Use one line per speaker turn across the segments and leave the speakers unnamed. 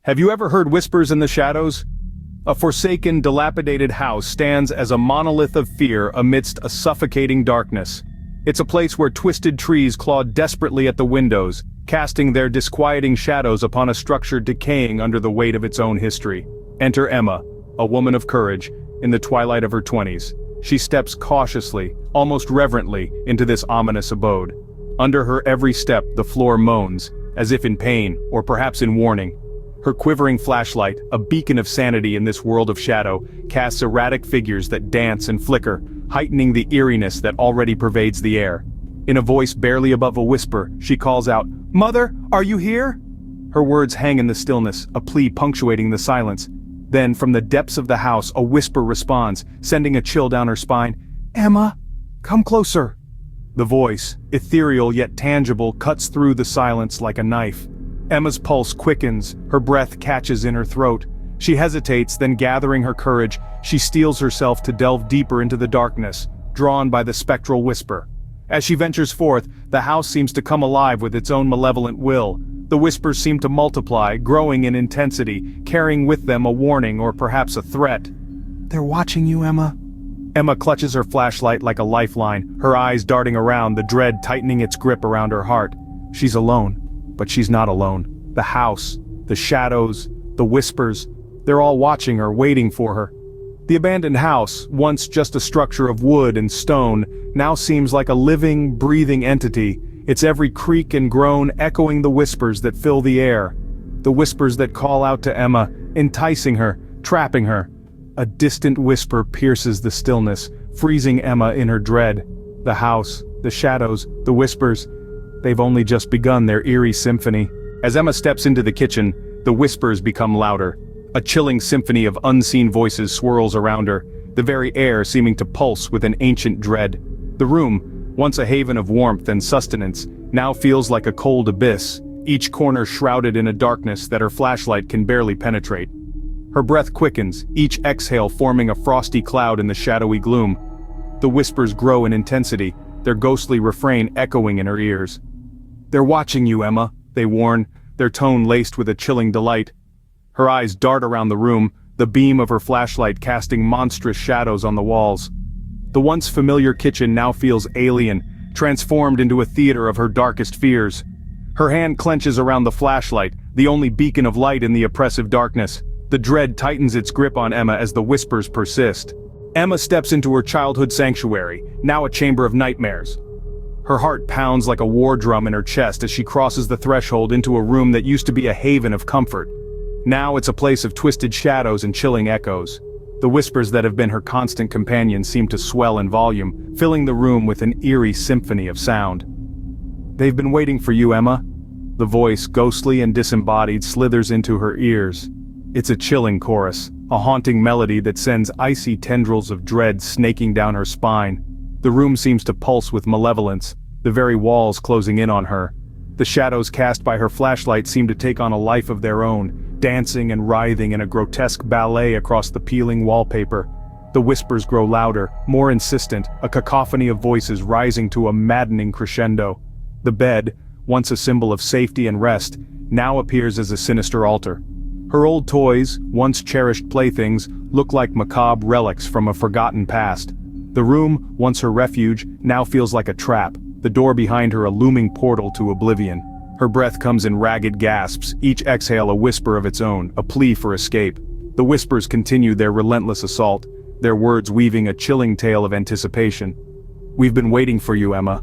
Have you ever heard whispers in the shadows? A forsaken, dilapidated house stands as a monolith of fear amidst a suffocating darkness. It's a place where twisted trees claw desperately at the windows, casting their disquieting shadows upon a structure decaying under the weight of its own history. Enter Emma, a woman of courage, in the twilight of her 20s. She steps cautiously, almost reverently, into this ominous abode. Under her every step, the floor moans, as if in pain, or perhaps in warning. Her quivering flashlight, a beacon of sanity in this world of shadow, casts erratic figures that dance and flicker, heightening the eeriness that already pervades the air. In a voice barely above a whisper, she calls out, "Mother, are you here?" Her words hang in the stillness, a plea punctuating the silence. Then, from the depths of the house, a whisper responds, sending a chill down her spine. "Emma, come closer." The voice, ethereal yet tangible, cuts through the silence like a knife. Emma's pulse quickens, her breath catches in her throat. She hesitates, then gathering her courage, she steels herself to delve deeper into the darkness, drawn by the spectral whisper. As she ventures forth, the house seems to come alive with its own malevolent will. The whispers seem to multiply, growing in intensity, carrying with them a warning or perhaps a threat. "They're watching you, Emma." Emma clutches her flashlight like a lifeline, her eyes darting around, the dread tightening its grip around her heart. She's alone. But she's not alone. The house, the shadows, the whispers, they're all watching her, waiting for her. The abandoned house, once just a structure of wood and stone, now seems like a living, breathing entity, its every creak and groan echoing the whispers that fill the air. The whispers that call out to Emma, enticing her, trapping her. A distant whisper pierces the stillness, freezing Emma in her dread. The house, the shadows, the whispers, they've only just begun their eerie symphony. As Emma steps into the kitchen, the whispers become louder. A chilling symphony of unseen voices swirls around her, the very air seeming to pulse with an ancient dread. The room, once a haven of warmth and sustenance, now feels like a cold abyss, each corner shrouded in a darkness that her flashlight can barely penetrate. Her breath quickens, each exhale forming a frosty cloud in the shadowy gloom. The whispers grow in intensity, their ghostly refrain echoing in her ears. "They're watching you, Emma," they warn, their tone laced with a chilling delight. Her eyes dart around the room, the beam of her flashlight casting monstrous shadows on the walls. The once familiar kitchen now feels alien, transformed into a theater of her darkest fears. Her hand clenches around the flashlight, the only beacon of light in the oppressive darkness. The dread tightens its grip on Emma as the whispers persist. Emma steps into her childhood sanctuary, now a chamber of nightmares. Her heart pounds like a war drum in her chest as she crosses the threshold into a room that used to be a haven of comfort. Now it's a place of twisted shadows and chilling echoes. The whispers that have been her constant companions seem to swell in volume, filling the room with an eerie symphony of sound. "They've been waiting for you, Emma." The voice, ghostly and disembodied, slithers into her ears. It's a chilling chorus, a haunting melody that sends icy tendrils of dread snaking down her spine. The room seems to pulse with malevolence, the very walls closing in on her. The shadows cast by her flashlight seem to take on a life of their own, dancing and writhing in a grotesque ballet across the peeling wallpaper. The whispers grow louder, more insistent, a cacophony of voices rising to a maddening crescendo. The bed, once a symbol of safety and rest, now appears as a sinister altar. Her old toys, once cherished playthings, look like macabre relics from a forgotten past. The room, once her refuge, now feels like a trap, the door behind her a looming portal to oblivion. Her breath comes in ragged gasps, each exhale a whisper of its own, a plea for escape. The whispers continue their relentless assault, their words weaving a chilling tale of anticipation. "We've been waiting for you, Emma."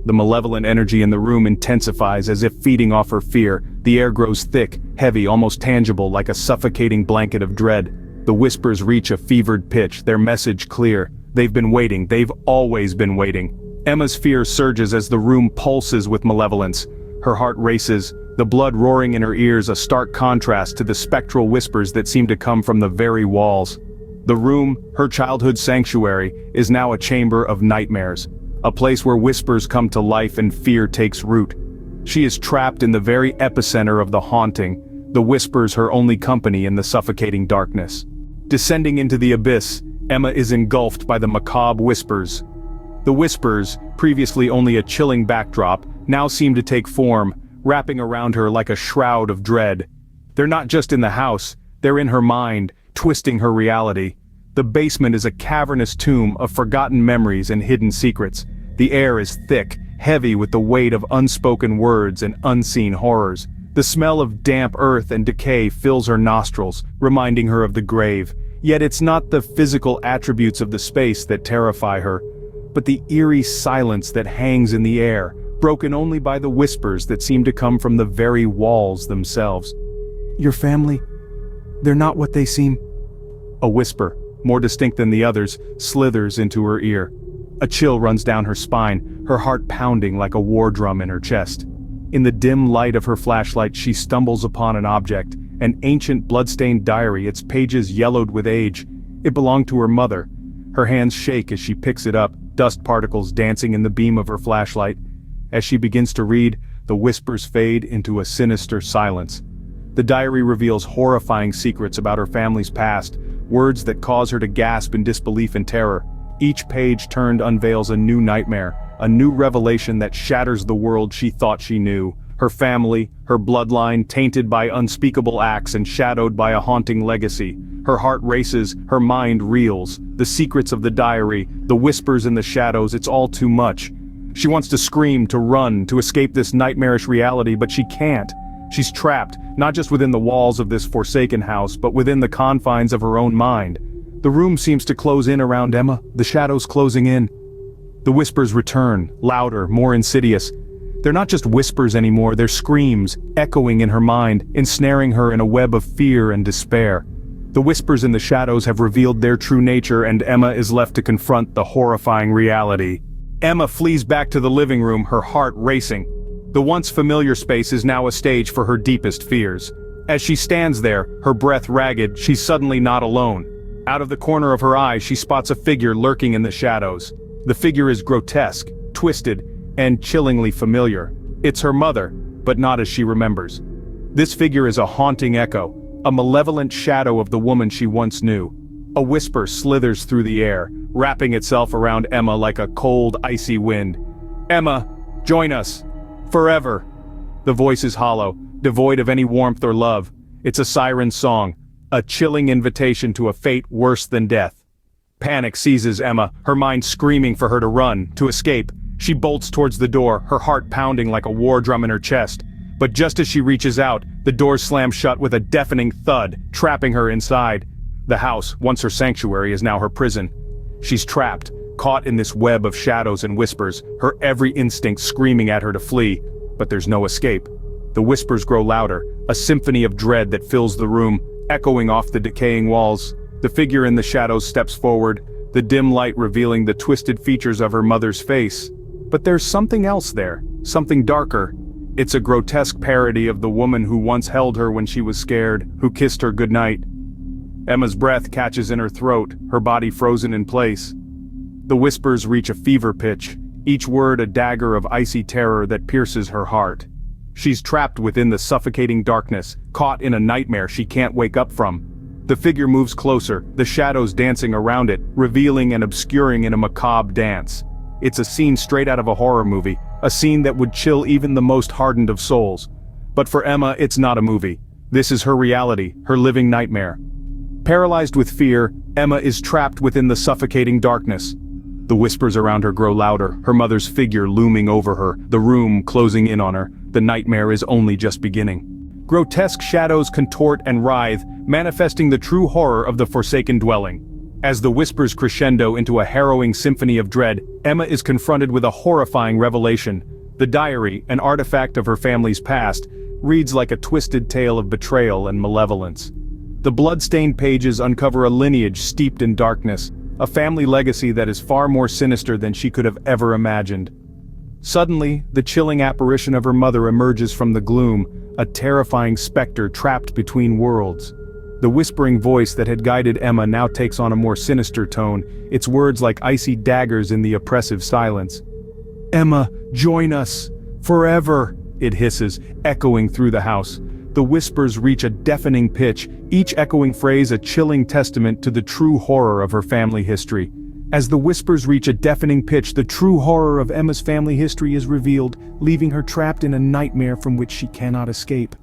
The malevolent energy in the room intensifies as if feeding off her fear. The air grows thick, heavy, almost tangible, like a suffocating blanket of dread. The whispers reach a fevered pitch, their message clear. They've been waiting, they've always been waiting. Emma's fear surges as the room pulses with malevolence. Her heart races, the blood roaring in her ears, a stark contrast to the spectral whispers that seem to come from the very walls. The room, her childhood sanctuary, is now a chamber of nightmares. A place where whispers come to life and fear takes root. She is trapped in the very epicenter of the haunting, the whispers her only company in the suffocating darkness. Descending into the abyss, Emma is engulfed by the macabre whispers. The whispers, previously only a chilling backdrop, now seem to take form, wrapping around her like a shroud of dread. They're not just in the house, they're in her mind, twisting her reality. The basement is a cavernous tomb of forgotten memories and hidden secrets. The air is thick, heavy with the weight of unspoken words and unseen horrors. The smell of damp earth and decay fills her nostrils, reminding her of the grave. Yet it's not the physical attributes of the space that terrify her, but the eerie silence that hangs in the air, broken only by the whispers that seem to come from the very walls themselves. "Your family? They're not what they seem." A whisper, more distinct than the others, slithers into her ear. A chill runs down her spine, her heart pounding like a war drum in her chest. In the dim light of her flashlight, she stumbles upon an object, an ancient blood-stained diary, its pages yellowed with age. It belonged to her mother. Her hands shake as she picks it up, dust particles dancing in the beam of her flashlight. As she begins to read, the whispers fade into a sinister silence. The diary reveals horrifying secrets about her family's past, words that cause her to gasp in disbelief and terror. Each page turned unveils a new nightmare, a new revelation that shatters the world she thought she knew. Her family, her bloodline, tainted by unspeakable acts and shadowed by a haunting legacy. Her heart races, her mind reels. The secrets of the diary, the whispers in the shadows, it's all too much. She wants to scream, to run, to escape this nightmarish reality, but she can't. She's trapped, not just within the walls of this forsaken house, but within the confines of her own mind. The room seems to close in around Emma, the shadows closing in. The whispers return, louder, more insidious. They're not just whispers anymore, they're screams, echoing in her mind, ensnaring her in a web of fear and despair. The whispers in the shadows have revealed their true nature, and Emma is left to confront the horrifying reality. Emma flees back to the living room, her heart racing. The once familiar space is now a stage for her deepest fears. As she stands there, her breath ragged, she's suddenly not alone. Out of the corner of her eye, she spots a figure lurking in the shadows. The figure is grotesque, twisted, and chillingly familiar. It's her mother, but not as she remembers. This figure is a haunting echo, a malevolent shadow of the woman she once knew. A whisper slithers through the air, wrapping itself around Emma like a cold, icy wind. "Emma, join us. Forever." The voice is hollow, devoid of any warmth or love. It's a siren song, a chilling invitation to a fate worse than death. Panic seizes Emma, her mind screaming for her to run, to escape. She bolts towards the door, her heart pounding like a war drum in her chest. But just as she reaches out, the doors slam shut with a deafening thud, trapping her inside. The house, once her sanctuary, is now her prison. She's trapped, caught in this web of shadows and whispers, her every instinct screaming at her to flee. But there's no escape. The whispers grow louder, a symphony of dread that fills the room, echoing off the decaying walls. The figure in the shadows steps forward, the dim light revealing the twisted features of her mother's face. But there's something else there, something darker. It's a grotesque parody of the woman who once held her when she was scared, who kissed her goodnight. Emma's breath catches in her throat, her body frozen in place. The whispers reach a fever pitch, each word a dagger of icy terror that pierces her heart. She's trapped within the suffocating darkness, caught in a nightmare she can't wake up from. The figure moves closer, the shadows dancing around it, revealing and obscuring in a macabre dance. It's a scene straight out of a horror movie, a scene that would chill even the most hardened of souls. But for Emma, it's not a movie. This is her reality, her living nightmare. Paralyzed with fear, Emma is trapped within the suffocating darkness. The whispers around her grow louder, her mother's figure looming over her, the room closing in on her. The nightmare is only just beginning. Grotesque shadows contort and writhe, manifesting the true horror of the forsaken dwelling. As the whispers crescendo into a harrowing symphony of dread, Emma is confronted with a horrifying revelation. The diary, an artifact of her family's past, reads like a twisted tale of betrayal and malevolence. The blood-stained pages uncover a lineage steeped in darkness, a family legacy that is far more sinister than she could have ever imagined. Suddenly, the chilling apparition of her mother emerges from the gloom, a terrifying specter trapped between worlds. The whispering voice that had guided Emma now takes on a more sinister tone, its words like icy daggers in the oppressive silence. "Emma, join us! Forever!" it hisses, echoing through the house. The whispers reach a deafening pitch, each echoing phrase a chilling testament to the true horror of her family history. As the whispers reach a deafening pitch, the true horror of Emma's family history is revealed, leaving her trapped in a nightmare from which she cannot escape.